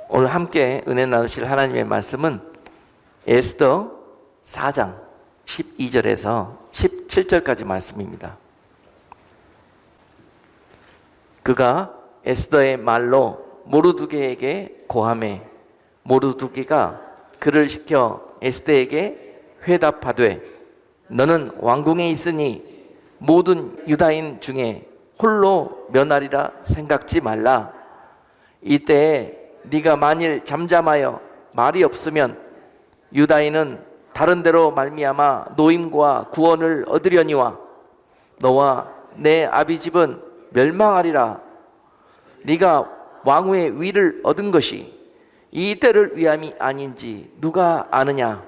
오늘 함께 은혜 나누실 하나님의 말씀은 에스더 4장 12절에서 17절까지 말씀입니다. 그가 에스더의 말로 모르드게에게 고하매 모르드게가 그를 시켜 에스더에게 회답하되 너는 왕궁에 있으니 모든 유다인 중에 홀로 면하리라 생각지 말라. 이때에 네가 만일 잠잠하여 말이 없으면 유다인은 다른 데로 말미암아 노임과 구원을 얻으려니와 너와 내 아비 집은 멸망하리라. 네가 왕후의 위를 얻은 것이 이 때를 위함이 아닌지 누가 아느냐.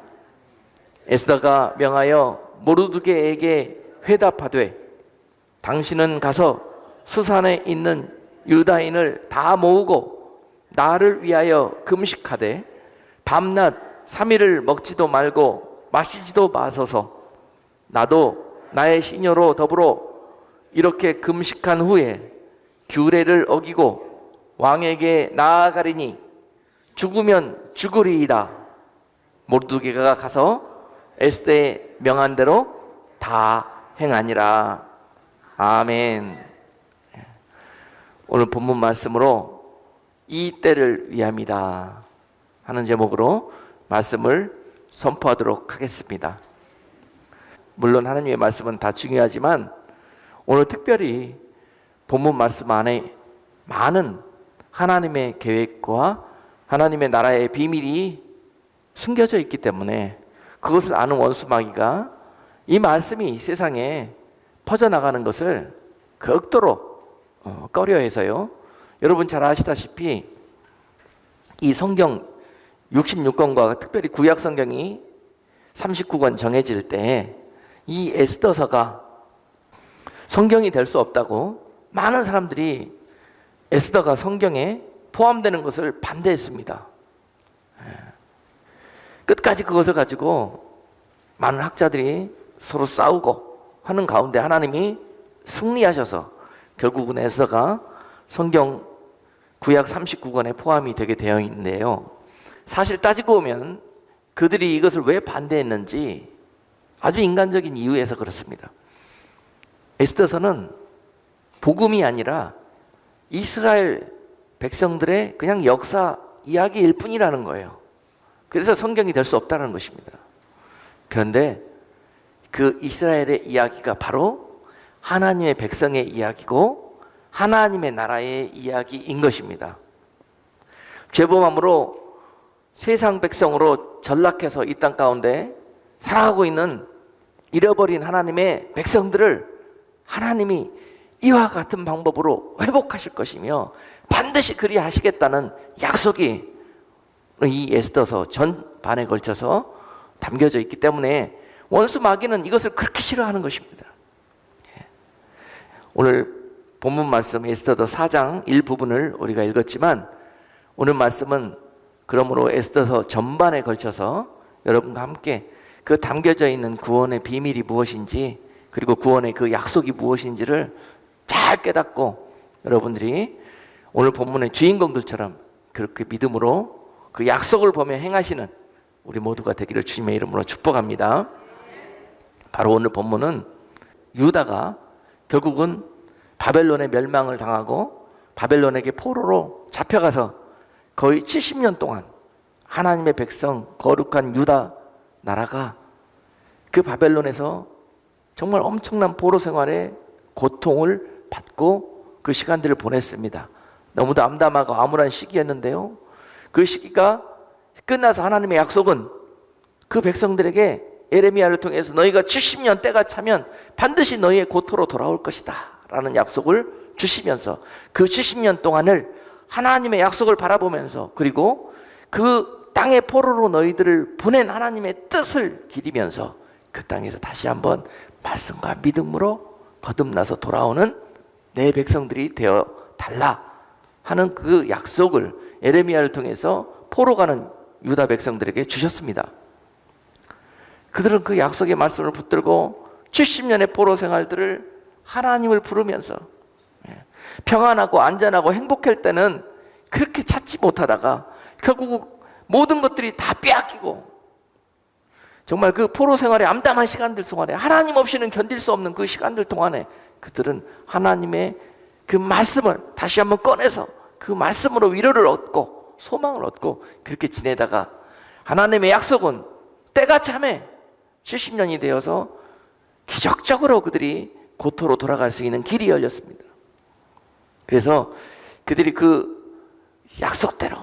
에스더가 명하여 모르드게에게 회답하되 당신은 가서 수산에 있는 유다인을 다 모으고 나를 위하여 금식하되 밤낮 3일을 먹지도 말고 마시지도 마소서. 나도 나의 시녀로 더불어 이렇게 금식한 후에 규례를 어기고 왕에게 나아가리니 죽으면 죽으리이다. 모르드게가 가서 에스더의 명한 대로 다 행하니라. 아멘. 오늘 본문 말씀으로 이 때를 위함이다 하는 제목으로 말씀을 선포하도록 하겠습니다. 물론 하나님의 말씀은 다 중요하지만 오늘 특별히 본문 말씀 안에 많은 하나님의 계획과 하나님의 나라의 비밀이 숨겨져 있기 때문에 그것을 아는 원수마귀가 이 말씀이 세상에 퍼져나가는 것을 극도로 꺼려해서요. 여러분 잘 아시다시피 이 성경 66권과 특별히 구약 성경이 39권 정해질 때 이 에스더서가 성경이 될 수 없다고 많은 사람들이 에스더가 성경에 포함되는 것을 반대했습니다. 끝까지 그것을 가지고 많은 학자들이 서로 싸우고 하는 가운데 하나님이 승리하셔서 결국은 에스더가 성경 구약 39권에 포함이 되게 되어 있는데요. 사실 따지고 보면 그들이 이것을 왜 반대했는지 아주 인간적인 이유에서 그렇습니다. 에스더서는 복음이 아니라 이스라엘 백성들의 그냥 역사 이야기일 뿐이라는 거예요. 그래서 성경이 될 수 없다는 것입니다. 그런데 그 이스라엘의 이야기가 바로 하나님의 백성의 이야기고 하나님의 나라의 이야기인 것입니다. 죄범함으로 세상 백성으로 전락해서 이 땅 가운데 살아가고 있는 잃어버린 하나님의 백성들을 하나님이 이와 같은 방법으로 회복하실 것이며 반드시 그리하시겠다는 약속이 이 에스더서 전반에 걸쳐서 담겨져 있기 때문에 원수 마귀는 이것을 그렇게 싫어하는 것입니다. 오늘 본문 말씀 에스더서 4장 일부분을 우리가 읽었지만 오늘 말씀은 그러므로 에스더서 전반에 걸쳐서 여러분과 함께 그 담겨져 있는 구원의 비밀이 무엇인지 그리고 구원의 그 약속이 무엇인지를 잘 깨닫고 여러분들이 오늘 본문의 주인공들처럼 그렇게 믿음으로 그 약속을 보며 행하시는 우리 모두가 되기를 주님의 이름으로 축복합니다. 바로 오늘 본문은 유다가 결국은 바벨론의 멸망을 당하고 바벨론에게 포로로 잡혀가서 거의 70년 동안 하나님의 백성 거룩한 유다 나라가 그 바벨론에서 정말 엄청난 포로 생활에 고통을 받고 그 시간들을 보냈습니다. 너무도 암담하고 암울한 시기였는데요. 그 시기가 끝나서 하나님의 약속은 그 백성들에게 예레미야를 통해서 너희가 70년 때가 차면 반드시 너희의 고토로 돌아올 것이다 라는 약속을 주시면서 그 70년 동안을 하나님의 약속을 바라보면서 그리고 그 땅의 포로로 너희들을 보낸 하나님의 뜻을 기리면서 그 땅에서 다시 한번 말씀과 믿음으로 거듭나서 돌아오는 내 백성들이 되어 달라 하는 그 약속을 예레미야를 통해서 포로 가는 유다 백성들에게 주셨습니다. 그들은 그 약속의 말씀을 붙들고 70년의 포로 생활들을 하나님을 부르면서 평안하고 안전하고 행복할 때는 그렇게 찾지 못하다가 결국 모든 것들이 다 빼앗기고, 정말 그 포로 생활의 암담한 시간들 동안에, 하나님 없이는 견딜 수 없는 그 시간들 동안에 그들은 하나님의 그 말씀을 다시 한번 꺼내서 그 말씀으로 위로를 얻고 소망을 얻고 그렇게 지내다가, 하나님의 약속은 때가 참에 70년이 되어서 기적적으로 그들이 고토로 돌아갈 수 있는 길이 열렸습니다. 그래서 그들이 그 약속대로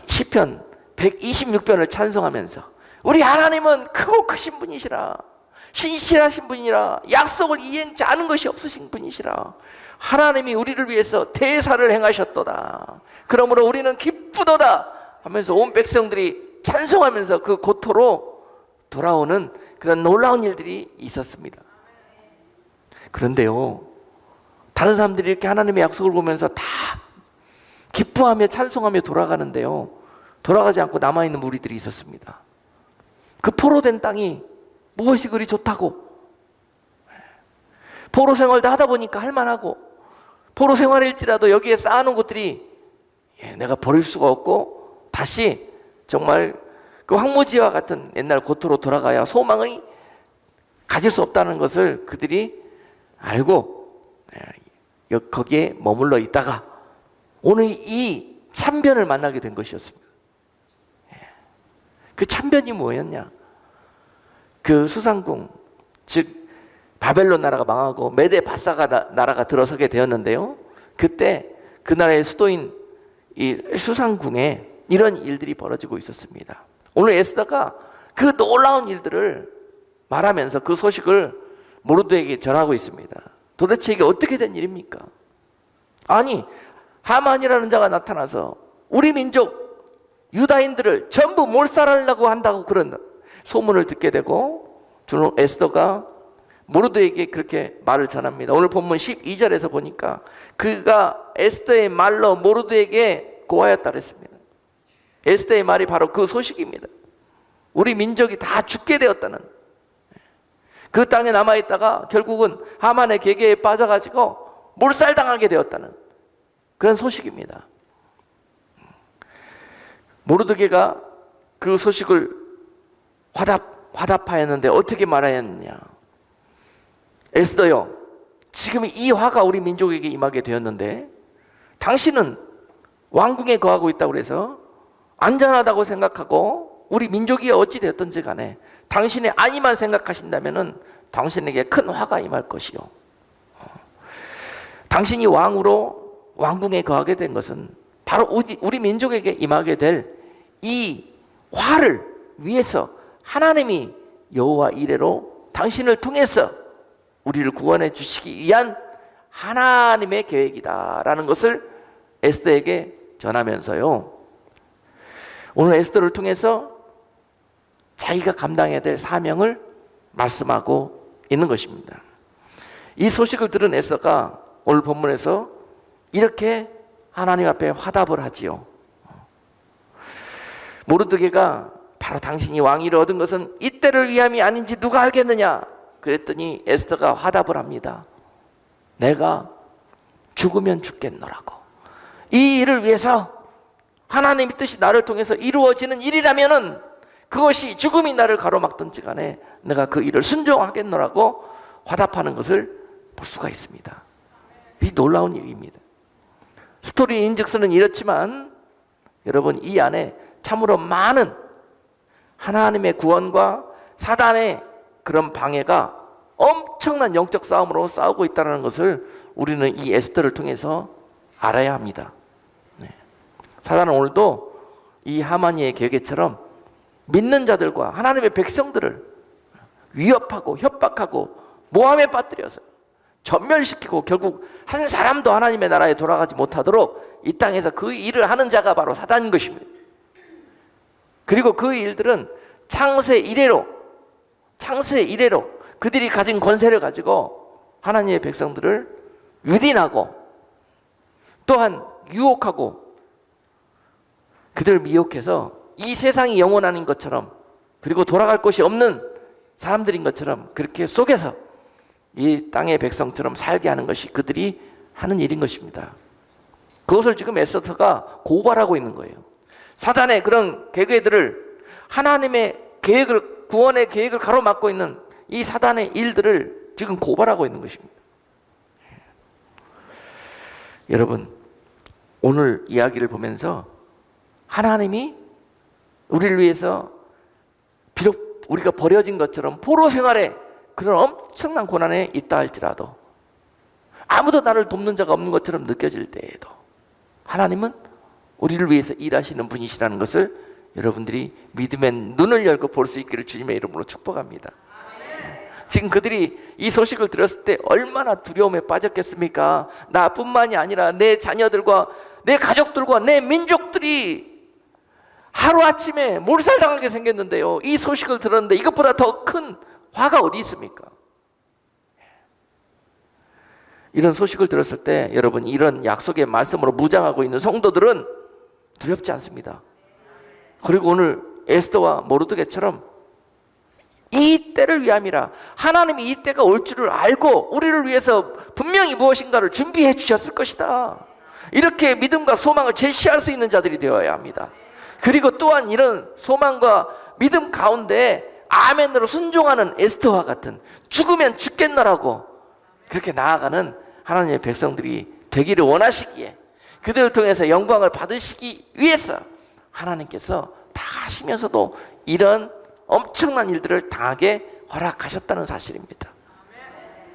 시편 126편을 찬송하면서 우리 하나님은 크고 크신 분이시라, 신실하신 분이라, 약속을 이행치 않은 것이 없으신 분이시라, 하나님이 우리를 위해서 대사를 행하셨도다, 그러므로 우리는 기쁘도다 하면서 온 백성들이 찬송하면서 그 고토로 돌아오는 그런 놀라운 일들이 있었습니다. 그런데요, 다른 사람들이 이렇게 하나님의 약속을 보면서 다 기뻐하며 찬송하며 돌아가는데요, 돌아가지 않고 남아있는 무리들이 있었습니다. 그 포로된 땅이 무엇이 그리 좋다고, 포로 생활도 하다 보니까 할만하고, 포로 생활일지라도 여기에 쌓아놓은 것들이 내가 버릴 수가 없고 다시 정말 그 황무지와 같은 옛날 고토로 돌아가야 소망이 가질 수 없다는 것을 그들이 알고 거기에 머물러 있다가 오늘 이 참변을 만나게 된 것이었습니다. 그 참변이 뭐였냐? 그 수상궁, 즉 바벨론 나라가 망하고 메데 바사가 나라가 들어서게 되었는데요, 그때 그 나라의 수도인 이 수상궁에 이런 일들이 벌어지고 있었습니다. 오늘 에스더가 그 놀라운 일들을 말하면서 그 소식을 모르드에게 전하고 있습니다. 도대체 이게 어떻게 된 일입니까? 아니, 하만이라는 자가 나타나서 우리 민족 유다인들을 전부 몰살하려고 한다고 그런 소문을 듣게 되고, 주로 에스더가 모르드에게 그렇게 말을 전합니다. 오늘 본문 12절에서 보니까 그가 에스더의 말로 모르드에게 고하였다 그랬습니다. 에스더의 말이 바로 그 소식입니다. 우리 민족이 다 죽게 되었다는, 그 땅에 남아있다가 결국은 하만의 계계에 빠져가지고 몰살당하게 되었다는 그런 소식입니다. 모르드게가 그 소식을 화답하였는데 어떻게 말하였느냐? 에스더요, 지금 이 화가 우리 민족에게 임하게 되었는데 당신은 왕궁에 거하고 있다고 해서 안전하다고 생각하고 우리 민족이 어찌 되었든지 간에 당신의 안위만 생각하신다면 당신에게 큰 화가 임할 것이요, 당신이 왕으로 왕궁에 거하게 된 것은 바로 우리 민족에게 임하게 될 이 화를 위해서 하나님이 여호와 이레로 당신을 통해서 우리를 구원해 주시기 위한 하나님의 계획이다라는 것을 에스더에게 전하면서요, 오늘 에스더를 통해서 자기가 감당해야 될 사명을 말씀하고 있는 것입니다. 이 소식을 들은 에스더가 오늘 본문에서 이렇게 하나님 앞에 화답을 하지요. 모르드게가 바로 당신이 왕위를 얻은 것은 이때를 위함이 아닌지 누가 알겠느냐? 그랬더니 에스더가 화답을 합니다. 내가 죽으면 죽겠노라고. 이 일을 위해서 하나님의 뜻이 나를 통해서 이루어지는 일이라면은 그것이 죽음이 나를 가로막든지 간에 내가 그 일을 순종하겠노라고 화답하는 것을 볼 수가 있습니다. 이 놀라운 일입니다. 스토리인즉서는 이렇지만 여러분, 이 안에 참으로 많은 하나님의 구원과 사단의 그런 방해가 엄청난 영적 싸움으로 싸우고 있다는 것을 우리는 이 에스더를 통해서 알아야 합니다. 사단은 오늘도 이 하만이의 계획처럼 믿는 자들과 하나님의 백성들을 위협하고 협박하고 모함에 빠뜨려서 전멸시키고 결국 한 사람도 하나님의 나라에 돌아가지 못하도록 이 땅에서 그 일을 하는 자가 바로 사단인 것입니다. 그리고 그 일들은 창세 이래로 그들이 가진 권세를 가지고 하나님의 백성들을 유린하고 또한 유혹하고 그들을 미혹해서 이 세상이 영원한 것처럼, 그리고 돌아갈 곳이 없는 사람들인 것처럼 그렇게 속에서 이 땅의 백성처럼 살게 하는 것이 그들이 하는 일인 것입니다. 그것을 지금 에스더가 고발하고 있는 거예요. 사단의 그런 계획들을, 하나님의 계획을, 구원의 계획을 가로막고 있는 이 사단의 일들을 지금 고발하고 있는 것입니다. 여러분, 오늘 이야기를 보면서 하나님이 우리를 위해서 비록 우리가 버려진 것처럼 포로 생활에 그런 엄청난 고난에 있다 할지라도, 아무도 나를 돕는 자가 없는 것처럼 느껴질 때에도 하나님은 우리를 위해서 일하시는 분이시라는 것을 여러분들이 믿음의 눈을 열고 볼 수 있기를 주님의 이름으로 축복합니다. 지금 그들이 이 소식을 들었을 때 얼마나 두려움에 빠졌겠습니까? 나뿐만이 아니라 내 자녀들과 내 가족들과 내 민족들이 하루아침에 몰살당하게 생겼는데요, 이 소식을 들었는데 이것보다 더 큰 화가 어디 있습니까? 이런 소식을 들었을 때 여러분, 이런 약속의 말씀으로 무장하고 있는 성도들은 두렵지 않습니다. 그리고 오늘 에스더와 모르드게처럼 이 때를 위함이라, 하나님이 이 때가 올 줄을 알고 우리를 위해서 분명히 무엇인가를 준비해 주셨을 것이다, 이렇게 믿음과 소망을 제시할 수 있는 자들이 되어야 합니다. 그리고 또한 이런 소망과 믿음 가운데 아멘으로 순종하는 에스더와 같은, 죽으면 죽겠노라고 그렇게 나아가는 하나님의 백성들이 되기를 원하시기에, 그들을 통해서 영광을 받으시기 위해서 하나님께서 다 하시면서도 이런 엄청난 일들을 당하게 허락하셨다는 사실입니다.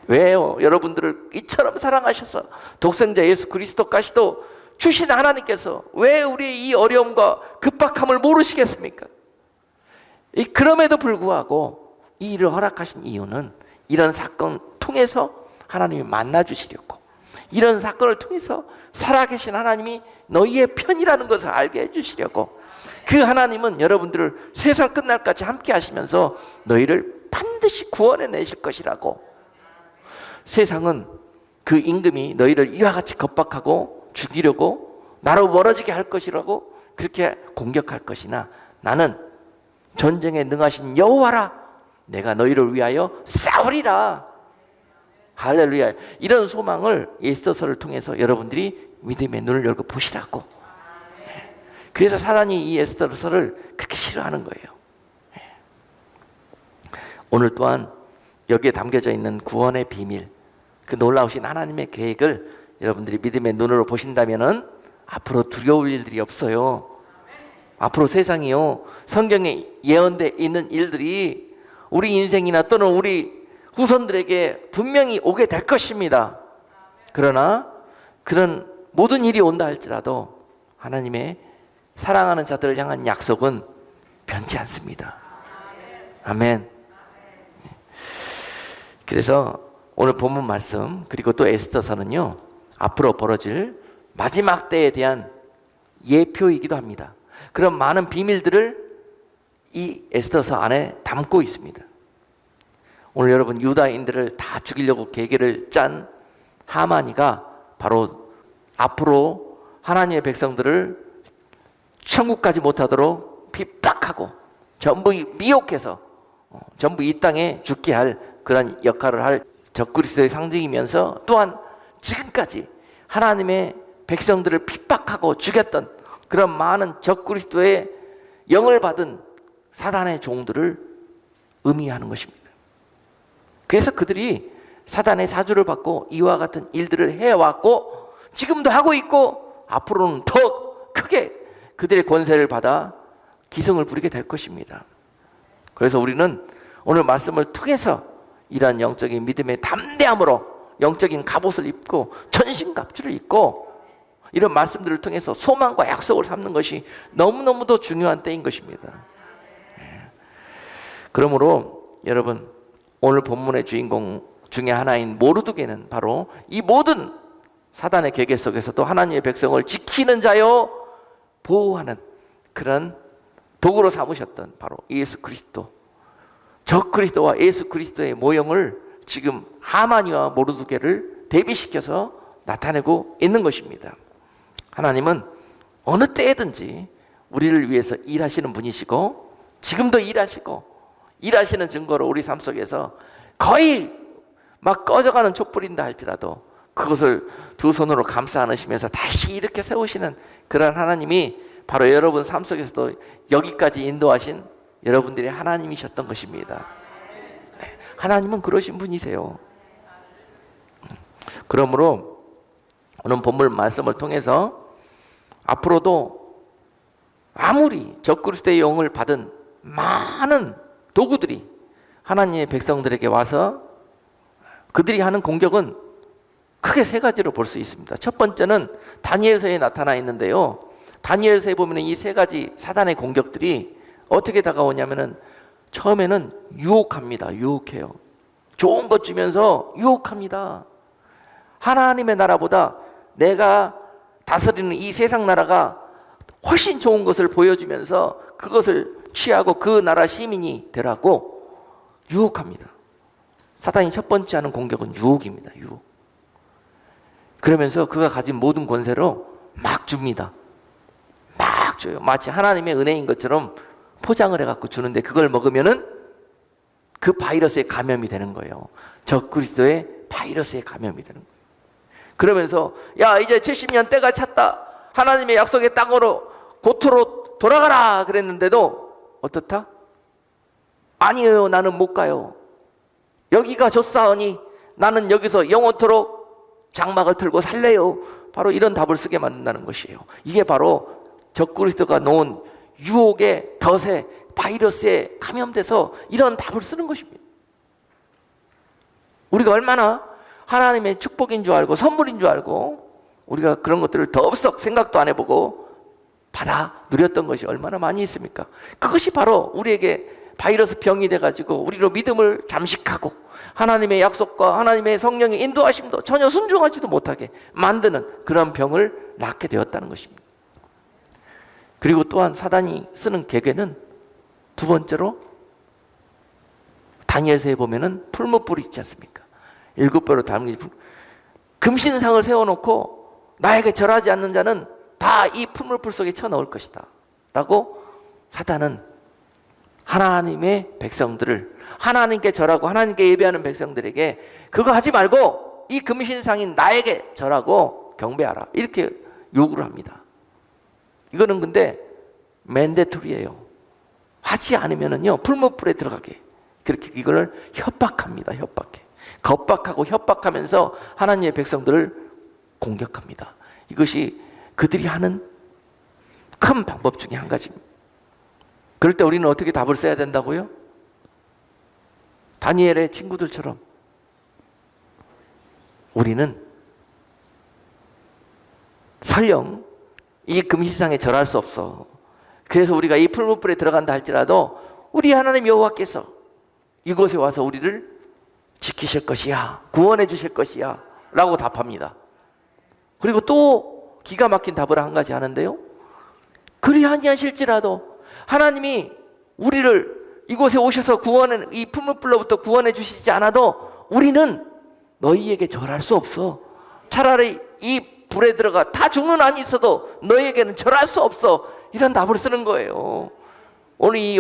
왜요? 여러분들을 이처럼 사랑하셔서 독생자 예수 그리스도까지도 주신 하나님께서 왜 우리의 이 어려움과 급박함을 모르시겠습니까? 그럼에도 불구하고 이 일을 허락하신 이유는 이런 사건 통해서 하나님이 만나주시려고, 이런 사건을 통해서 살아계신 하나님이 너희의 편이라는 것을 알게 해주시려고, 그 하나님은 여러분들을 세상 끝날까지 함께 하시면서 너희를 반드시 구원해 내실 것이라고, 세상은 그 임금이 너희를 이와 같이 겁박하고 죽이려고 나로 멀어지게 할 것이라고 그렇게 공격할 것이나, 나는 전쟁에 능하신 여호와라, 내가 너희를 위하여 싸우리라. 할렐루야. 이런 소망을 에스더서를 통해서 여러분들이 믿음의 눈을 열고 보시라고. 그래서 사단이 이 에스더서를 그렇게 싫어하는 거예요. 오늘 또한 여기에 담겨져 있는 구원의 비밀, 그 놀라우신 하나님의 계획을 여러분들이 믿음의 눈으로 보신다면은 앞으로 두려울 일들이 없어요. 앞으로 세상이요, 성경에 예언되어 있는 일들이 우리 인생이나 또는 우리 후손들에게 분명히 오게 될 것입니다. 그러나 그런 모든 일이 온다 할지라도 하나님의 사랑하는 자들을 향한 약속은 변치 않습니다. 아멘. 그래서 오늘 본문 말씀, 그리고 또 에스더서는요, 앞으로 벌어질 마지막 때에 대한 예표이기도 합니다. 그런 많은 비밀들을 이 에스더서 안에 담고 있습니다. 오늘 여러분, 유다인들을 다 죽이려고 계획을 짠 하만이가 바로 앞으로 하나님의 백성들을 천국까지 못하도록 핍박하고 전부 미혹해서 전부 이 땅에 죽게 할 그런 역할을 할 적그리스도의 상징이면서, 또한 지금까지 하나님의 백성들을 핍박하고 죽였던 그런 많은 적그리스도의 영을 받은 사단의 종들을 의미하는 것입니다. 그래서 그들이 사단의 사주를 받고 이와 같은 일들을 해왔고, 지금도 하고 있고, 앞으로는 더 크게 그들의 권세를 받아 기승을 부리게 될 것입니다. 그래서 우리는 오늘 말씀을 통해서 이러한 영적인 믿음의 담대함으로 영적인 갑옷을 입고 전신갑주를 입고 이런 말씀들을 통해서 소망과 약속을 삼는 것이 너무너무도 중요한 때인 것입니다. 그러므로 여러분, 오늘 본문의 주인공 중에 하나인 모르드게는 바로 이 모든 사단의 계획 속에서도 하나님의 백성을 지키는 자요 보호하는 그런 도구로 삼으셨던 바로 예수 그리스도, 적그리스도와 예수 그리스도의 모형을 지금 하만이와 모르드게를 대비시켜서 나타내고 있는 것입니다. 하나님은 어느 때에든지 우리를 위해서 일하시는 분이시고, 지금도 일하시고, 일하시는 증거로 우리 삶 속에서 거의 막 꺼져가는 촛불인다 할지라도 그것을 두 손으로 감싸 안으시면서 다시 이렇게 세우시는 그런 하나님이 바로 여러분 삶 속에서도 여기까지 인도하신 여러분들의 하나님이셨던 것입니다. 네, 하나님은 그러신 분이세요. 그러므로 오늘 본문 말씀을 통해서 앞으로도 아무리 적그리스도의 영을 받은 많은 도구들이 하나님의 백성들에게 와서 그들이 하는 공격은 크게 세 가지로 볼 수 있습니다. 첫 번째는 다니엘서에 나타나 있는데요. 다니엘서에 보면 이 세 가지 사단의 공격들이 어떻게 다가오냐면은 처음에는 유혹합니다. 유혹해요. 좋은 것 주면서 유혹합니다. 하나님의 나라보다 내가 다스리는 이 세상 나라가 훨씬 좋은 것을 보여주면서 그것을 취하고 그 나라 시민이 되라고 유혹합니다. 사단이 첫 번째 하는 공격은 유혹입니다. 유혹. 그러면서 그가 가진 모든 권세로 막 줍니다. 막 줘요. 마치 하나님의 은혜인 것처럼 포장을 해갖고 주는데 그걸 먹으면은 그 바이러스에 감염이 되는 거예요. 적그리스도의 바이러스에 감염이 되는 거예요. 그러면서 야 이제 70년 때가 찼다. 하나님의 약속의 땅으로 고토로 돌아가라 그랬는데도 어떻다? 아니에요. 나는 못 가요. 여기가 좋사오니 나는 여기서 영원토록 장막을 틀고 살래요. 바로 이런 답을 쓰게 만든다는 것이에요. 이게 바로 적그리스도가 놓은 유혹의 덫에 바이러스에 감염돼서 이런 답을 쓰는 것입니다. 우리가 얼마나 하나님의 축복인 줄 알고 선물인 줄 알고 우리가 그런 것들을 덥석 생각도 안 해보고 받아 누렸던 것이 얼마나 많이 있습니까? 그것이 바로 우리에게 바이러스 병이 돼가지고 우리로 믿음을 잠식하고 하나님의 약속과 하나님의 성령의 인도하심도 전혀 순종하지도 못하게 만드는 그런 병을 낳게 되었다는 것입니다. 그리고 또한 사단이 쓰는 계계는 두 번째로 다니엘서에 보면은 풀무불이 있지 않습니까? 7배로 담긴 금신상을 세워놓고 나에게 절하지 않는 자는 다 이 풀무불 속에 쳐넣을 것이다 라고 사단은 하나님의 백성들을 하나님께 절하고 하나님께 예배하는 백성들에게 그거 하지 말고 이 금신상인 나에게 절하고 경배하라 이렇게 요구를 합니다. 이거는 근데 맨데토리예요. 하지 않으면은요 풀무불에 들어가게 그렇게 이걸 협박합니다. 협박해. 겁박하고 협박하면서 하나님의 백성들을 공격합니다. 이것이 그들이 하는 큰 방법 중에 한 가지입니다. 그럴 때 우리는 어떻게 답을 써야 된다고요? 다니엘의 친구들처럼 우리는 설령 이 금신상에 절할 수 없어. 그래서 우리가 이 풀무불에 들어간다 할지라도 우리 하나님 여호와께서 이곳에 와서 우리를 지키실 것이야. 구원해 주실 것이야. 라고 답합니다. 그리고 또 기가 막힌 답을 한 가지 하는데요. 그리 아니하실지라도 하나님이 우리를 이곳에 오셔서 구원해 이 풀무불로부터 구원해 주시지 않아도 우리는 너희에게 절할 수 없어. 차라리 이 불에 들어가 다 죽는 안이 있어도 너희에게는 절할 수 없어. 이런 답을 쓰는 거예요. 오늘 이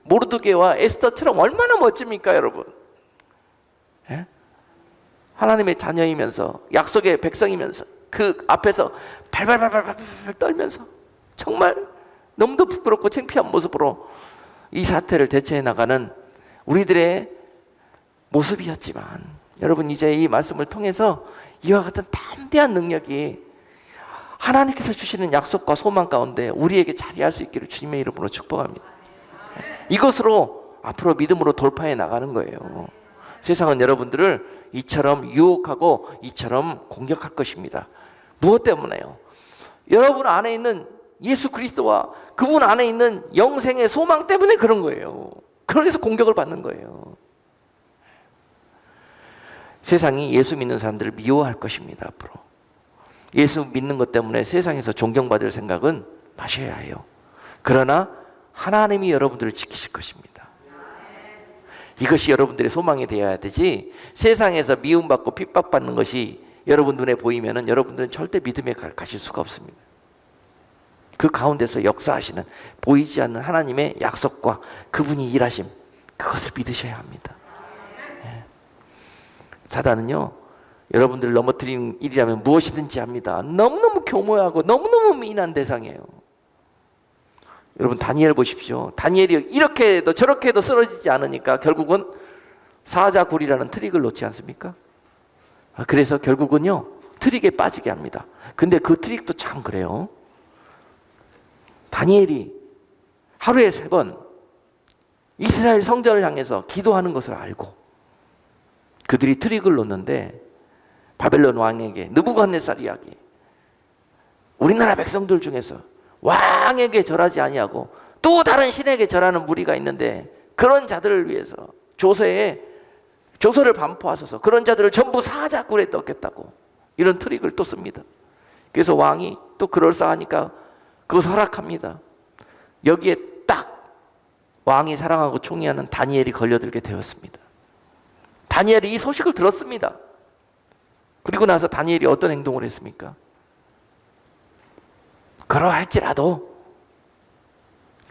모르드게와 에스더처럼 얼마나 멋집니까 여러분? 예? 하나님의 자녀이면서 약속의 백성이면서 그 앞에서 발발발발 떨면서 정말 너무도 부끄럽고 창피한 모습으로 이 사태를 대처해 나가는 우리들의 모습이었지만 여러분 이제 이 말씀을 통해서 이와 같은 담대한 능력이 하나님께서 주시는 약속과 소망 가운데 우리에게 자리할 수 있기를 주님의 이름으로 축복합니다. 이것으로 앞으로 믿음으로 돌파해 나가는 거예요. 세상은 여러분들을 이처럼 유혹하고 이처럼 공격할 것입니다. 무엇 때문에요? 여러분 안에 있는 예수 그리스도와 그분 안에 있는 영생의 소망 때문에 그런 거예요. 그래서 공격을 받는 거예요. 세상이 예수 믿는 사람들을 미워할 것입니다. 앞으로 예수 믿는 것 때문에 세상에서 존경받을 생각은 마셔야 해요. 그러나 하나님이 여러분들을 지키실 것입니다. 이것이 여러분들의 소망이 되어야 되지 세상에서 미움받고 핍박받는 것이 여러분 눈에 보이면 여러분들은 절대 믿음에 가실 수가 없습니다. 그 가운데서 역사하시는 보이지 않는 하나님의 약속과 그분이 일하심 그것을 믿으셔야 합니다. 사단은요 여러분들을 넘어뜨리는 일이라면 무엇이든지 합니다. 너무너무 교묘하고 너무너무 미인한 대상이에요. 여러분 다니엘 보십시오. 다니엘이 이렇게 해도 저렇게 해도 쓰러지지 않으니까 결국은 사자굴이라는 트릭을 놓지 않습니까? 그래서 결국은요 트릭에 빠지게 합니다. 근데 그 트릭도 참 그래요. 다니엘이 하루에 3번 이스라엘 성전을 향해서 기도하는 것을 알고 그들이 트릭을 놓는데 바벨론 왕에게 느부갓네살이야기 우리나라 백성들 중에서 왕에게 절하지 아니하고 또 다른 신에게 절하는 무리가 있는데 그런 자들을 위해서 조서를 반포하소서. 그런 자들을 전부 사자굴에 넣겠다고 이런 트릭을 또 씁니다. 그래서 왕이 또 그럴싸하니까 그것을 허락합니다. 여기에 딱 왕이 사랑하고 총애하는 다니엘이 걸려들게 되었습니다. 다니엘이 이 소식을 들었습니다. 그리고 나서 다니엘이 어떤 행동을 했습니까? 그러할지라도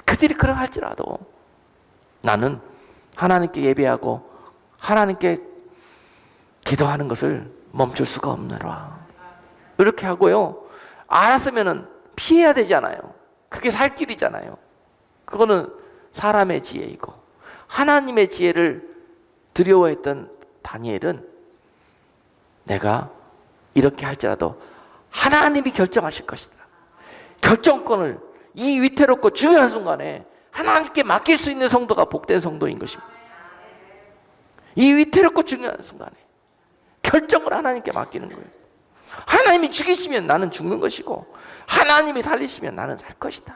그들이 그러할지라도 나는 하나님께 예배하고 하나님께 기도하는 것을 멈출 수가 없노라. 이렇게 하고요. 알았으면 피해야 되잖아요. 그게 살 길이잖아요. 그거는 사람의 지혜이고 하나님의 지혜를 두려워했던 다니엘은 내가 이렇게 할지라도 하나님이 결정하실 것이다. 결정권을 이 위태롭고 중요한 순간에 하나님께 맡길 수 있는 성도가 복된 성도인 것입니다. 이 위태롭고 중요한 순간에 결정을 하나님께 맡기는 거예요. 하나님이 죽이시면 나는 죽는 것이고 하나님이 살리시면 나는 살 것이다.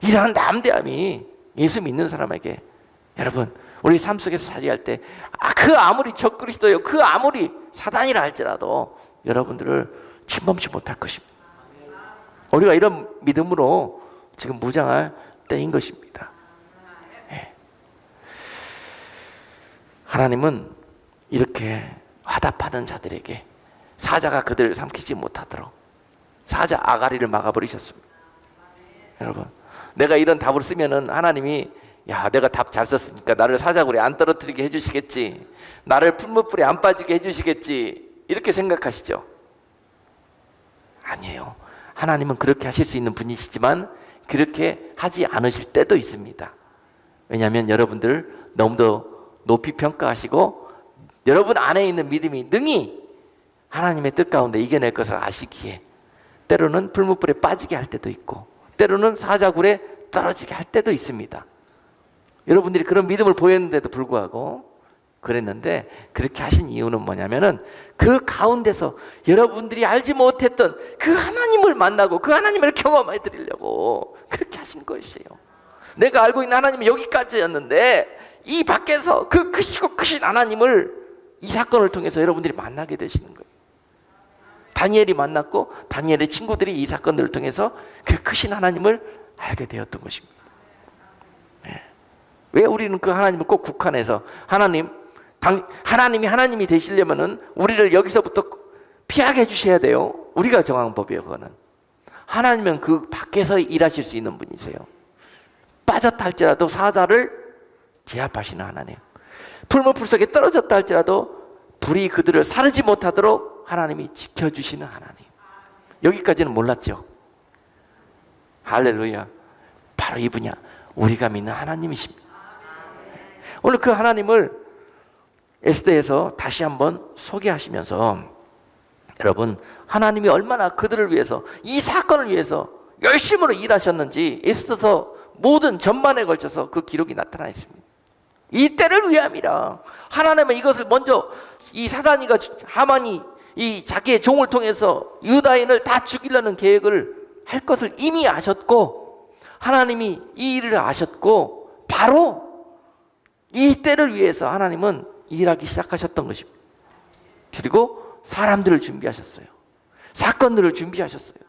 이러한 담대함이 예수 믿는 사람에게 여러분 우리 삶 속에서 자리할 때 그 아무리 적그리스도요 그 아무리 사단이라 할지라도 여러분들을 침범치 못할 것입니다. 우리가 이런 믿음으로 지금 무장할 때인 것입니다. 네. 하나님은 이렇게 화답하는 자들에게 사자가 그들을 삼키지 못하도록 사자 아가리를 막아버리셨습니다. 여러분 내가 이런 답을 쓰면은 하나님이 야 내가 답 잘 썼으니까 나를 사자굴에 안 떨어뜨리게 해주시겠지, 나를 풀무불에 안 빠지게 해주시겠지 이렇게 생각하시죠? 아니에요. 하나님은 그렇게 하실 수 있는 분이시지만 그렇게 하지 않으실 때도 있습니다. 왜냐하면 여러분들 너무도 높이 평가하시고 여러분 안에 있는 믿음이 능히 하나님의 뜻 가운데 이겨낼 것을 아시기에 때로는 풀무불에 빠지게 할 때도 있고 때로는 사자굴에 떨어지게 할 때도 있습니다. 여러분들이 그런 믿음을 보였는데도 불구하고 그랬는데 그렇게 하신 이유는 뭐냐면은 그 가운데서 여러분들이 알지 못했던 그 하나님을 만나고 그 하나님을 경험해 드리려고 그렇게 하신 것이에요. 내가 알고 있는 하나님은 여기까지였는데 이 밖에서 그 크시고 크신 하나님을 이 사건을 통해서 여러분들이 만나게 되시는 거예요. 다니엘이 만났고 다니엘의 친구들이 이 사건들을 통해서 그 크신 하나님을 알게 되었던 것입니다. 네. 왜 우리는 그 하나님을 꼭 국한해서 하나님이 하나님이 되시려면은 우리를 여기서부터 피하게 해주셔야 돼요. 우리가 정한 법이에요. 그거는 하나님은 그 밖에서 일하실 수 있는 분이세요. 빠졌다 할지라도 사자를 제압하시는 하나님, 풀무불 속에 떨어졌다 할지라도 불이 그들을 사르지 못하도록 하나님이 지켜주시는 하나님. 여기까지는 몰랐죠? 할렐루야. 바로 이분이야. 우리가 믿는 하나님이십니다. 오늘 그 하나님을 에스더에서 다시 한번 소개하시면서 여러분 하나님이 얼마나 그들을 위해서 이 사건을 위해서 열심으로 일하셨는지 에스더서 모든 전반에 걸쳐서 그 기록이 나타나 있습니다. 이 때를 위함이라. 하나님은 이것을 먼저 이 사단이가 하만이 이 자기의 종을 통해서 유다인을 다 죽이려는 계획을 할 것을 이미 아셨고 하나님이 이 일을 아셨고 바로 이 때를 위해서 하나님은 일하기 시작하셨던 것입니다. 그리고 사람들을 준비하셨어요. 사건들을 준비하셨어요.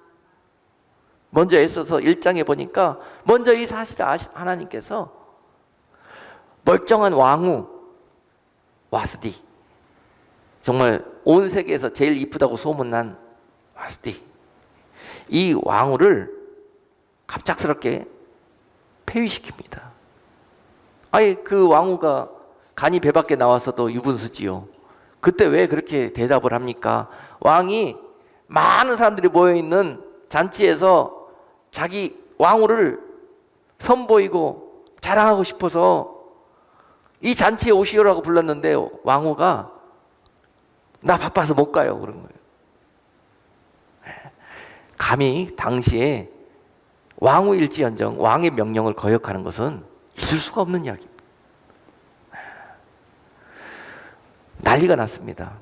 먼저 애써서 1장에 보니까 먼저 이 사실을 하나님께서 멀쩡한 왕후 와스디, 정말 온 세계에서 제일 이쁘다고 소문난 와스디, 이 왕후를 갑작스럽게 폐위시킵니다. 아예 그 왕후가 간이 배 밖에 나와서도 유분수지요. 그때 왜 그렇게 대답을 합니까? 왕이 많은 사람들이 모여있는 잔치에서 자기 왕후를 선보이고 자랑하고 싶어서 이 잔치에 오시오라고 불렀는데 왕후가 나 바빠서 못 가요 그런 거예요. 감히 당시에 왕후일지언정 왕의 명령을 거역하는 것은 있을 수가 없는 이야기입니다. 난리가 났습니다.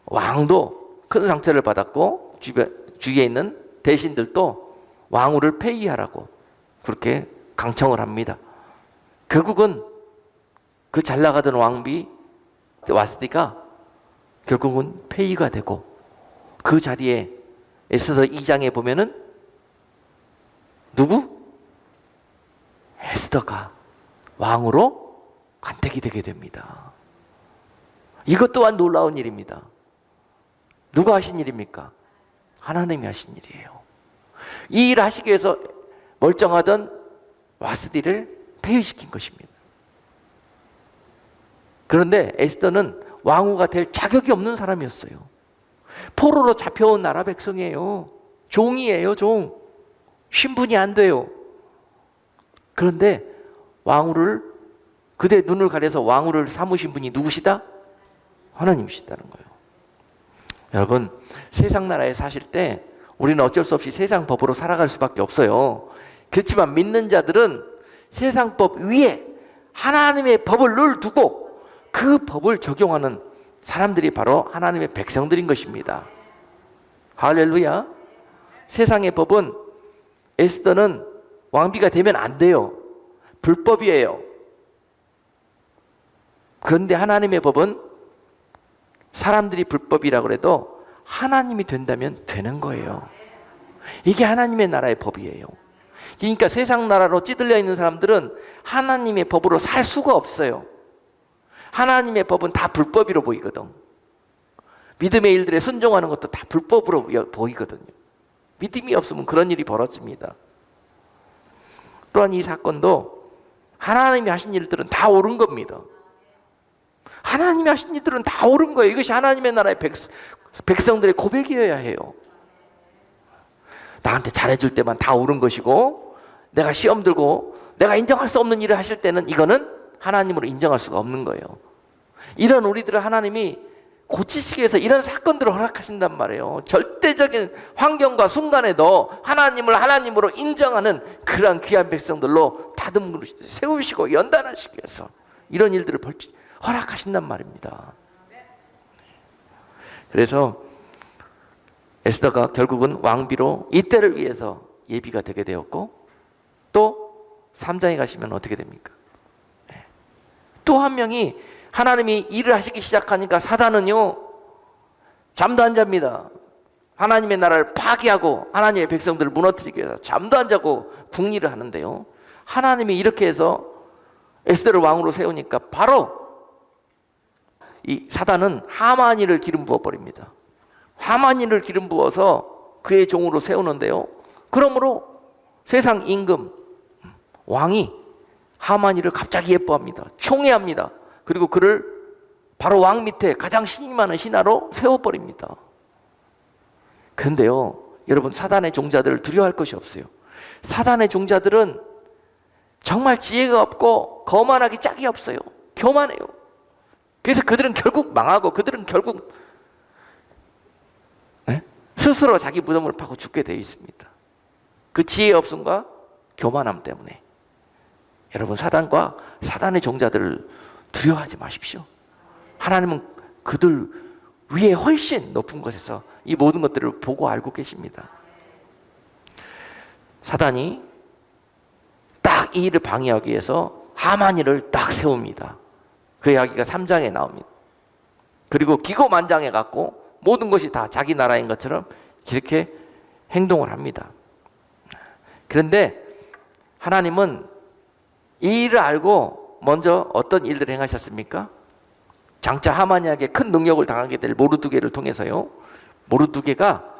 왕도 큰 상처를 받았고 주위에 있는 대신들도 왕후를 폐위하라고 그렇게 강청을 합니다. 결국은 그 잘 나가던 왕비 와스디가 결국은 폐위가 되고 그 자리에 에스더 2장에 보면은 누구? 에스더가 왕으로 간택이 되게 됩니다. 이것 또한 놀라운 일입니다. 누가 하신 일입니까? 하나님이 하신 일이에요. 이 일을 하시기 위해서 멀쩡하던 와스디를 폐위시킨 것입니다. 그런데 에스더는 왕후가 될 자격이 없는 사람이었어요. 포로로 잡혀온 나라 백성이에요. 종이에요, 종. 신분이 안 돼요. 그런데 왕후를 그대 눈을 가려서 왕후를 삼으신 분이 누구시다? 하나님이시다는 거예요. 여러분, 세상 나라에 사실 때 우리는 어쩔 수 없이 세상 법으로 살아갈 수밖에 없어요. 그렇지만 믿는 자들은 세상 법 위에 하나님의 법을 늘 두고 그 법을 적용하는 사람들이 바로 하나님의 백성들인 것입니다. 할렐루야. 세상의 법은 에스더는 왕비가 되면 안 돼요. 불법이에요. 그런데 하나님의 법은 사람들이 불법이라고 해도 하나님이 된다면 되는 거예요. 이게 하나님의 나라의 법이에요. 그러니까 세상 나라로 찌들려 있는 사람들은 하나님의 법으로 살 수가 없어요. 하나님의 법은 다 불법으로 보이거든. 믿음의 일들에 순종하는 것도 다 불법으로 보이거든요. 믿음이 없으면 그런 일이 벌어집니다. 또한 이 사건도 하나님이 하신 일들은 다 옳은 겁니다. 하나님이 하신 일들은 다 옳은 거예요. 이것이 하나님의 나라의 백성들의 고백이어야 해요. 나한테 잘해줄 때만 다 옳은 것이고 내가 시험 들고 내가 인정할 수 없는 일을 하실 때는 이거는 하나님으로 인정할 수가 없는 거예요. 이런 우리들을 하나님이 고치시기 위해서 이런 사건들을 허락하신단 말이에요. 절대적인 환경과 순간에도 하나님을 하나님으로 인정하는 그러한 귀한 백성들로 다듬고 세우시고 연단하시기 위해서 이런 일들을 허락하신단 말입니다. 그래서 에스더가 결국은 왕비로 이때를 위해서 예비가 되게 되었고 또 3장에 가시면 어떻게 됩니까? 또 한 명이 하나님이 일을 하시기 시작하니까 사단은요 잠도 안 잡니다. 하나님의 나라를 파괴하고 하나님의 백성들을 무너뜨리기 위해서 잠도 안 자고 궁리를 하는데요, 하나님이 이렇게 해서 에스더를 왕으로 세우니까 바로 이 사단은 하만이를 기름 부어버립니다. 하만이를 기름 부어서 그의 종으로 세우는데요, 그러므로 세상 임금 왕이 하만이를 갑자기 예뻐합니다. 총애합니다. 그리고 그를 바로 왕 밑에 가장 신이 많은 신하로 세워버립니다. 그런데요, 여러분, 사단의 종자들을 두려워할 것이 없어요. 사단의 종자들은 정말 지혜가 없고 거만하기 짝이 없어요. 교만해요. 그래서 그들은 결국 망하고 그들은 결국 스스로 자기 무덤을 파고 죽게 되어 있습니다. 그 지혜 없음과 교만함 때문에. 여러분, 사단과 사단의 종자들을 두려워하지 마십시오. 하나님은 그들 위에 훨씬 높은 곳에서 이 모든 것들을 보고 알고 계십니다. 사단이 딱 이 일을 방해하기 위해서 하만이를 딱 세웁니다. 그 이야기가 3장에 나옵니다. 그리고 기고만장해 갖고 모든 것이 다 자기 나라인 것처럼 이렇게 행동을 합니다. 그런데 하나님은 이 일을 알고 먼저 어떤 일들을 행하셨습니까? 장차 하만이에게 큰 능력을 당하게 될 모르드게를 통해서요, 모르드게가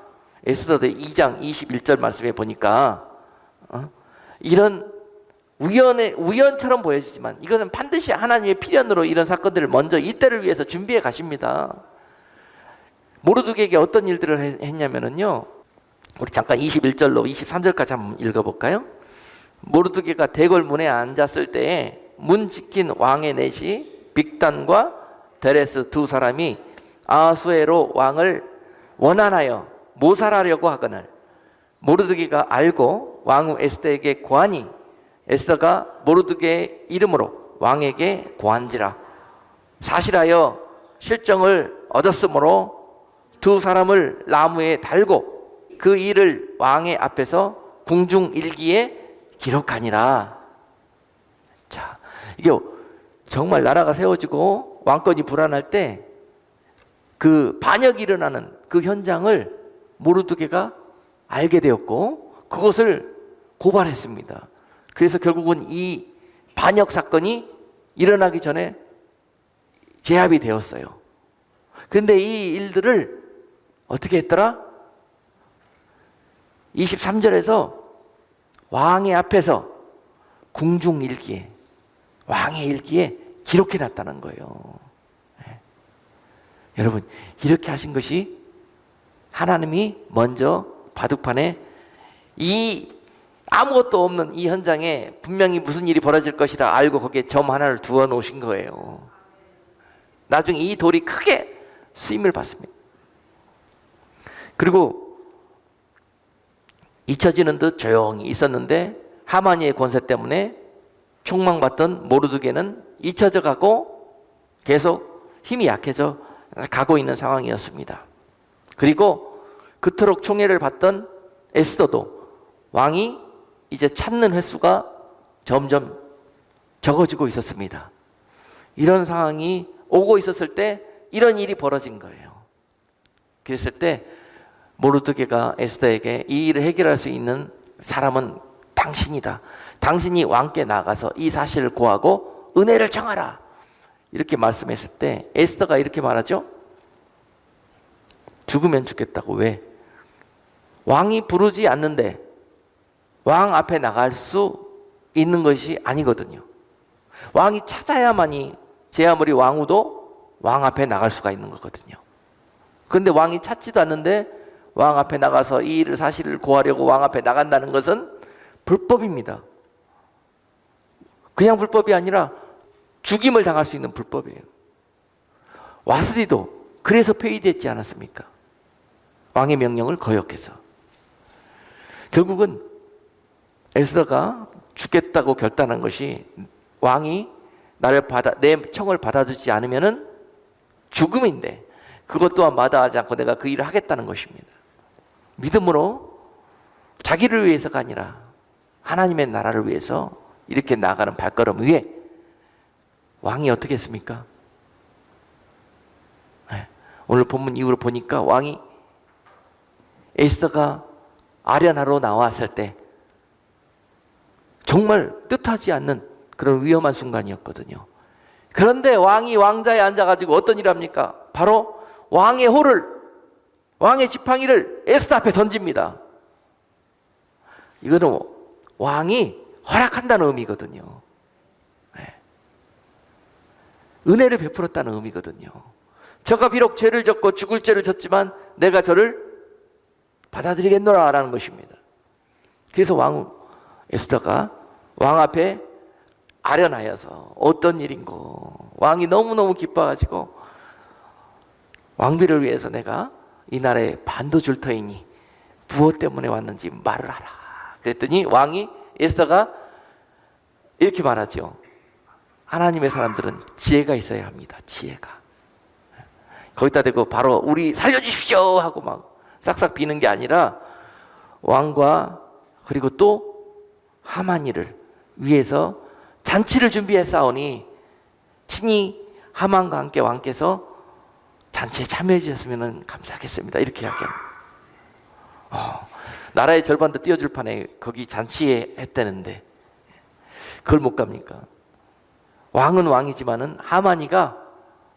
에스더 2장 21절 말씀에 보니까 이런 우연처럼 보여지지만 이것은 반드시 하나님의 필연으로 이런 사건들을 먼저 이때를 위해서 준비해 가십니다. 모르드게에게 어떤 일들을 했냐면요, 우리 잠깐 21절로 23절까지 한번 읽어볼까요? 모르드게가 대궐 문에 앉았을 때에 문 지킨 왕의 내시 빅단과 데레스 두 사람이 아하수에로 왕을 원한하여 모살하려고 하거늘 모르드게가 알고 왕후 에스더에게 고하니 에스더가 모르드게의 이름으로 왕에게 고한지라. 사실하여 실정을 얻었으므로 두 사람을 나무에 달고 그 일을 왕의 앞에서 궁중일기에 기록하니라. 자, 이게 정말 나라가 세워지고 왕권이 불안할 때 그 반역이 일어나는 그 현장을 모르드게가 알게 되었고 그것을 고발했습니다. 그래서 결국은 이 반역 사건이 일어나기 전에 제압이 되었어요. 그런데 이 일들을 어떻게 했더라? 23절에서 왕의 앞에서 궁중일기에, 왕의 일기에 기록해 놨다는 거예요. 네. 여러분, 이렇게 하신 것이 하나님이 먼저 바둑판에 이 아무것도 없는 이 현장에 분명히 무슨 일이 벌어질 것이라 알고 거기에 점 하나를 두어 놓으신 거예요. 나중에 이 돌이 크게 쓰임을 받습니다. 그리고 잊혀지는 듯 조용히 있었는데 하만이의 권세 때문에 총망받던 모르드게는 잊혀져 가고 계속 힘이 약해져 가고 있는 상황이었습니다. 그리고 그토록 총애를 받던 에스더도 왕이 이제 찾는 횟수가 점점 적어지고 있었습니다. 이런 상황이 오고 있었을 때 이런 일이 벌어진 거예요. 그랬을 때 모르드게가 에스더에게 이 일을 해결할 수 있는 사람은 당신이다. 당신이 왕께 나가서 이 사실을 고하고 은혜를 청하라. 이렇게 말씀했을 때 에스더가 이렇게 말하죠. 죽으면 죽겠다고. 왜? 왕이 부르지 않는데 왕 앞에 나갈 수 있는 것이 아니거든요. 왕이 찾아야만이 제 아무리 왕후도 왕 앞에 나갈 수가 있는 거거든요. 그런데 왕이 찾지도 않는데 왕 앞에 나가서 이 일을 사실을 고하려고 왕 앞에 나간다는 것은 불법입니다. 그냥 불법이 아니라 죽임을 당할 수 있는 불법이에요. 와스디도 그래서 폐위됐지 않았습니까? 왕의 명령을 거역해서. 결국은 에스더가 죽겠다고 결단한 것이 왕이 내 청을 받아주지 않으면은 죽음인데 그것 또한 마다하지 않고 내가 그 일을 하겠다는 것입니다. 믿음으로 자기를 위해서가 아니라 하나님의 나라를 위해서 이렇게 나가는 발걸음 위에 왕이 어떻게 했습니까? 오늘 본문 이후로 보니까 왕이 에스더가 아련하러 나왔을 때 정말 뜻하지 않는 그런 위험한 순간이었거든요. 그런데 왕이 왕자에 앉아가지고 어떤 일을 합니까? 바로 왕의 호를, 왕의 지팡이를 에스더 앞에 던집니다. 이거는 왕이 허락한다는 의미거든요. 은혜를 베풀었다는 의미거든요. 저가 비록 죄를 졌고 죽을 죄를 졌지만 내가 저를 받아들이겠노라 라는 것입니다. 그래서 왕 에스더가 왕 앞에 아련하여서 어떤 일인고 왕이 너무너무 기뻐가지고 왕비를 위해서 내가 이 나라에 반도 줄 터이니 무엇 때문에 왔는지 말을 하라. 그랬더니 왕이 에스더가 이렇게 말하죠. 하나님의 사람들은 지혜가 있어야 합니다. 지혜가. 거기다 대고 바로 우리 살려주십시오 하고 막 싹싹 비는 게 아니라 왕과 그리고 또 하만이를 위해서 잔치를 준비했사오니 친히 하만과 함께 왕께서 잔치에 참여해 주셨으면 감사하겠습니다. 이렇게 이야기합니다. 나라의 절반도 띄워줄 판에 거기 잔치에 했다는데 그걸 못 갑니까? 왕은 왕이지만은 하만이가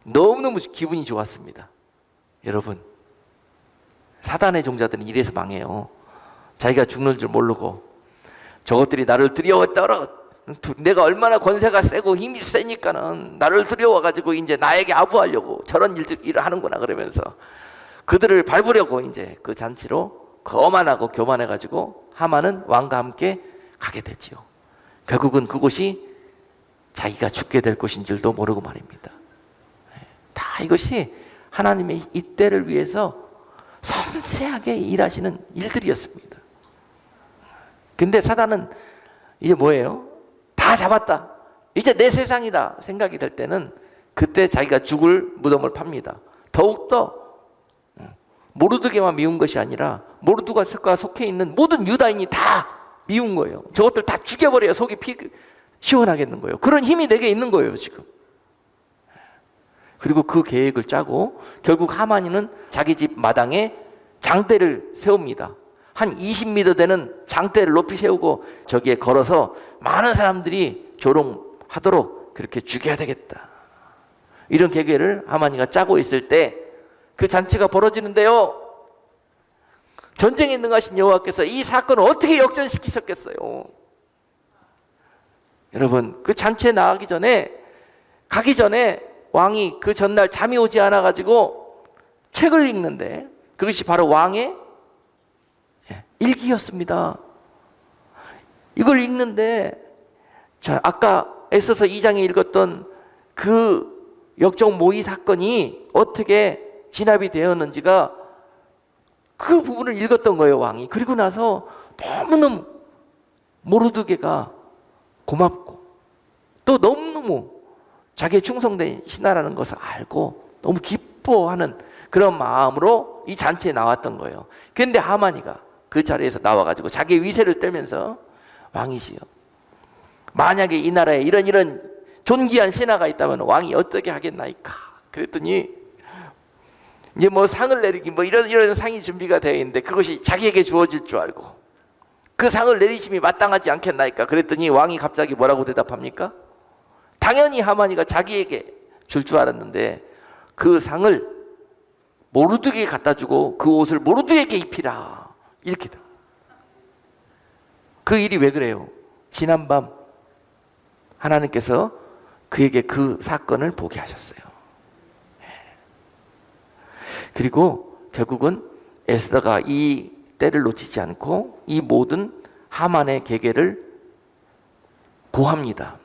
너무너무 기분이 좋았습니다. 여러분, 사단의 종자들은 이래서 망해요. 자기가 죽는 줄 모르고 저것들이 나를 두려워했더라 내가 얼마나 권세가 세고 힘이 세니까는 나를 두려워가지고 이제 나에게 아부하려고 저런 일을 하는구나 그러면서 그들을 밟으려고 이제 그 잔치로 거만하고 교만해가지고 하만은 왕과 함께 가게 되지요. 결국은 그곳이 자기가 죽게 될 곳인 줄도 모르고 말입니다. 다 이것이 하나님의 이 때를 위해서 섬세하게 일하시는 일들이었습니다. 근데 사단은 이제 뭐예요? 다 잡았다. 이제 내 세상이다 생각이 될 때는 그때 자기가 죽을 무덤을 팝니다. 더욱더 모르드게만 미운 것이 아니라 모르드가 속해 있는 모든 유다인이 다 미운 거예요. 저것들 다 죽여버려야 속이 시원하겠는 거예요. 그런 힘이 내게 있는 거예요 지금. 그리고 그 계획을 짜고 결국 하만이는 자기 집 마당에 장대를 세웁니다. 한 20m 되는 장대를 높이 세우고 저기에 걸어서 많은 사람들이 조롱하도록 그렇게 죽여야 되겠다. 이런 계획을 하만이가 짜고 있을 때 그 잔치가 벌어지는데요. 전쟁에 능하신 여호와께서 이 사건을 어떻게 역전시키셨겠어요? 여러분, 그 잔치에 가기 전에 왕이 그 전날 잠이 오지 않아가지고 책을 읽는데 그것이 바로 왕의 일기였습니다. 이걸 읽는데 자, 아까 에스더서 2장에 읽었던 그 역적 모의 사건이 어떻게 진압이 되었는지가 그 부분을 읽었던 거예요, 왕이. 그리고 나서 너무너무 모르드게가 고맙고 또 너무너무 자기의 충성된 신하라는 것을 알고 너무 기뻐하는 그런 마음으로 이 잔치에 나왔던 거예요. 그런데 하만이가 그 자리에서 나와가지고 자기 위세를 떨면서 왕이시여, 만약에 이 나라에 이런 존귀한 신하가 있다면 왕이 어떻게 하겠나이까? 그랬더니 이제 뭐 상을 내리기 뭐 이런 상이 준비가 되어 있는데 그것이 자기에게 주어질 줄 알고 그 상을 내리심이 마땅하지 않겠나이까? 그랬더니 왕이 갑자기 뭐라고 대답합니까? 당연히 하만이가 자기에게 줄 줄 알았는데 그 상을 모르드게에게 갖다 주고 그 옷을 모르드게에게 입히라, 이렇게. 그 일이 왜 그래요? 지난밤 하나님께서 그에게 그 사건을 보게 하셨어요. 그리고 결국은 에스더가 이 때를 놓치지 않고 이 모든 하만의 계계를 고합니다.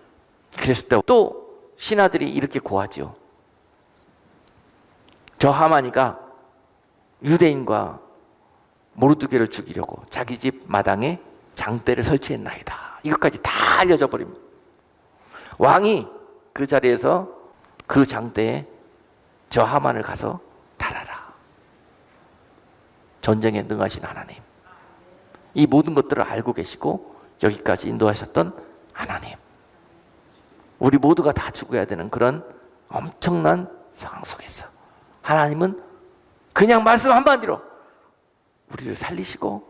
그랬을 때 또 신하들이 이렇게 고하죠. 저 하만이가 유대인과 모르드게를 죽이려고 자기 집 마당에 장대를 설치했나이다. 이것까지 다 알려져 버립니다. 왕이 그 자리에서 그 장대에 저 하만을 가서 달아라. 전쟁에 능하신 하나님, 이 모든 것들을 알고 계시고 여기까지 인도하셨던 하나님, 우리 모두가 다 죽어야 되는 그런 엄청난 상황 속에서 하나님은 그냥 말씀 한마디로 우리를 살리시고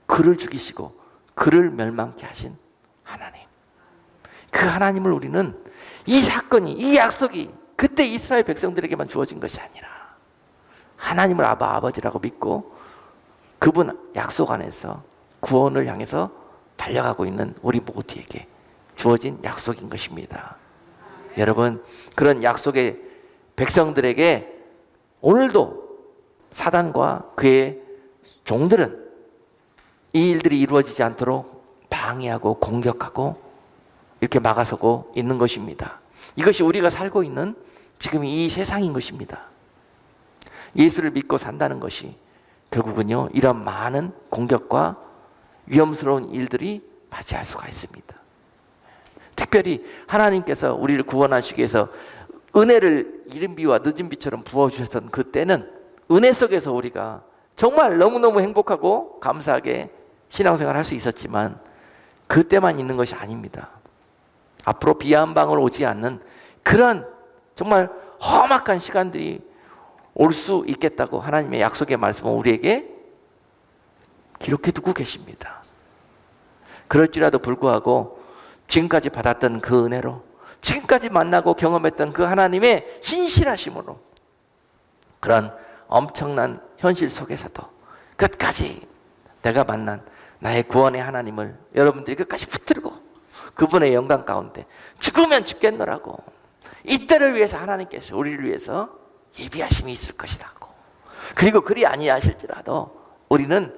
그를 죽이시고 그를 멸망케 하신 하나님, 그 하나님을 우리는 이 사건이, 이 약속이 그때 이스라엘 백성들에게만 주어진 것이 아니라 하나님을 아버지라고 믿고 그분 약속 안에서 구원을 향해서 달려가고 있는 우리 모두에게 주어진 약속인 것입니다. 여러분, 그런 약속의 백성들에게 오늘도 사단과 그의 종들은 이 일들이 이루어지지 않도록 방해하고 공격하고 이렇게 막아서고 있는 것입니다. 이것이 우리가 살고 있는 지금 이 세상인 것입니다. 예수를 믿고 산다는 것이 결국은요, 이런 많은 공격과 위험스러운 일들이 맞이할 수가 있습니다. 특별히 하나님께서 우리를 구원하시기 위해서 은혜를 이른 비와 늦은 비처럼 부어주셨던 그때는 은혜 속에서 우리가 정말 너무너무 행복하고 감사하게 신앙생활을 할 수 있었지만 그때만 있는 것이 아닙니다. 앞으로 비 한 방울 오지 않는 그런 정말 험악한 시간들이 올 수 있겠다고 하나님의 약속의 말씀은 우리에게 기록해 두고 계십니다. 그럴지라도 불구하고 지금까지 받았던 그 은혜로, 지금까지 만나고 경험했던 그 하나님의 신실하심으로 그런 엄청난 현실 속에서도 끝까지 내가 만난 나의 구원의 하나님을 여러분들이 끝까지 붙들고 그분의 영광 가운데 죽으면 죽겠노라고 이때를 위해서 하나님께서 우리를 위해서 예비하심이 있을 것이라고. 그리고 그리 아니하실지라도 우리는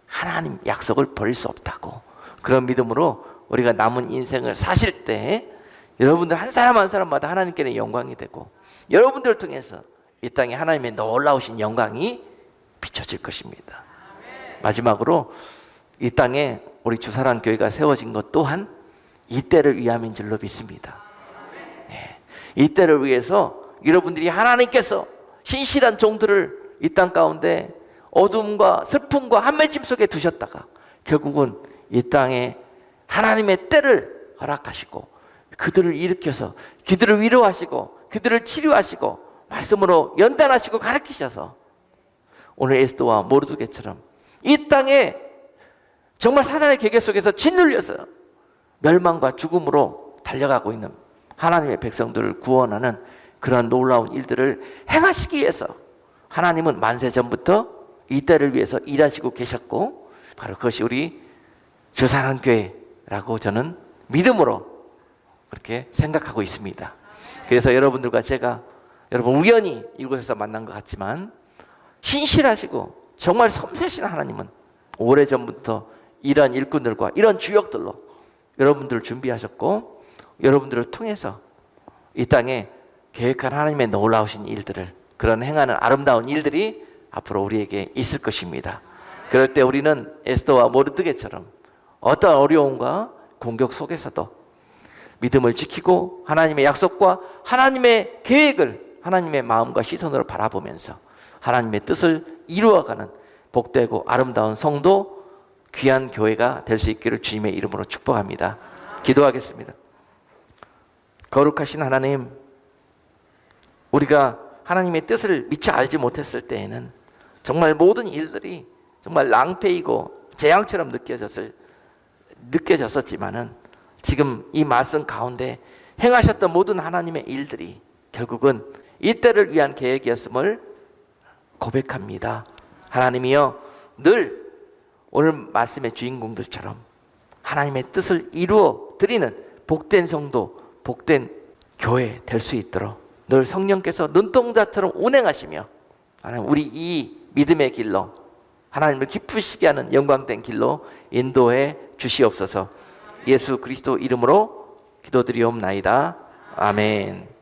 하나님 약속을 버릴 수 없다고. 그런 믿음으로 우리가 남은 인생을 사실 때 여러분들 한 사람 한 사람마다 하나님께는 영광이 되고 여러분들을 통해서 이 땅에 하나님의 놀라우신 영광이 비춰질 것입니다. 마지막으로 이 땅에 우리 주사랑교회가 세워진 것 또한 이때를 위함인 줄로 믿습니다. 이때를 위해서 여러분들이 하나님께서 신실한 종들을 이 땅 가운데 어둠과 슬픔과 한맺힘 속에 두셨다가 결국은 이 땅에 하나님의 때를 허락하시고 그들을 일으켜서 그들을 위로하시고 그들을 치료하시고 말씀으로 연단하시고 가르치셔서 오늘 에스더와 모르드게처럼 이 땅에 정말 사단의 계계 속에서 짓눌려서 멸망과 죽음으로 달려가고 있는 하나님의 백성들을 구원하는 그러한 놀라운 일들을 행하시기 위해서 하나님은 만세 전부터 이 때를 위해서 일하시고 계셨고 바로 그것이 우리 주사랑교회라고 저는 믿음으로 그렇게 생각하고 있습니다. 그래서 여러분들과 제가 여러분 우연히 이곳에서 만난 것 같지만 신실하시고 정말 섬세하신 하나님은 오래전부터 이런 일꾼들과 이런 주역들로 여러분들을 준비하셨고 여러분들을 통해서 이 땅에 계획한 하나님의 놀라우신 일들을 그런 행하는 아름다운 일들이 앞으로 우리에게 있을 것입니다. 그럴 때 우리는 에스더와 모르드게처럼 어떤 어려움과 공격 속에서도 믿음을 지키고 하나님의 약속과 하나님의 계획을 하나님의 마음과 시선으로 바라보면서 하나님의 뜻을 이루어가는 복되고 아름다운 성도 귀한 교회가 될 수 있기를 주님의 이름으로 축복합니다. 기도하겠습니다. 거룩하신 하나님, 우리가 하나님의 뜻을 미처 알지 못했을 때에는 정말 모든 일들이 정말 낭패이고 재앙처럼 느껴졌었지만은 지금 이 말씀 가운데 행하셨던 모든 하나님의 일들이 결국은 이때를 위한 계획이었음을 고백합니다. 하나님이여, 늘 오늘 말씀의 주인공들처럼 하나님의 뜻을 이루어 드리는 복된 성도, 복된 교회 될 수 있도록 늘 성령께서 눈동자처럼 운행하시며 하나님 우리 이 믿음의 길로 하나님을 기쁘시게 하는 영광된 길로 인도해 주시옵소서. 예수 그리스도 이름으로 기도드리옵나이다. 아멘.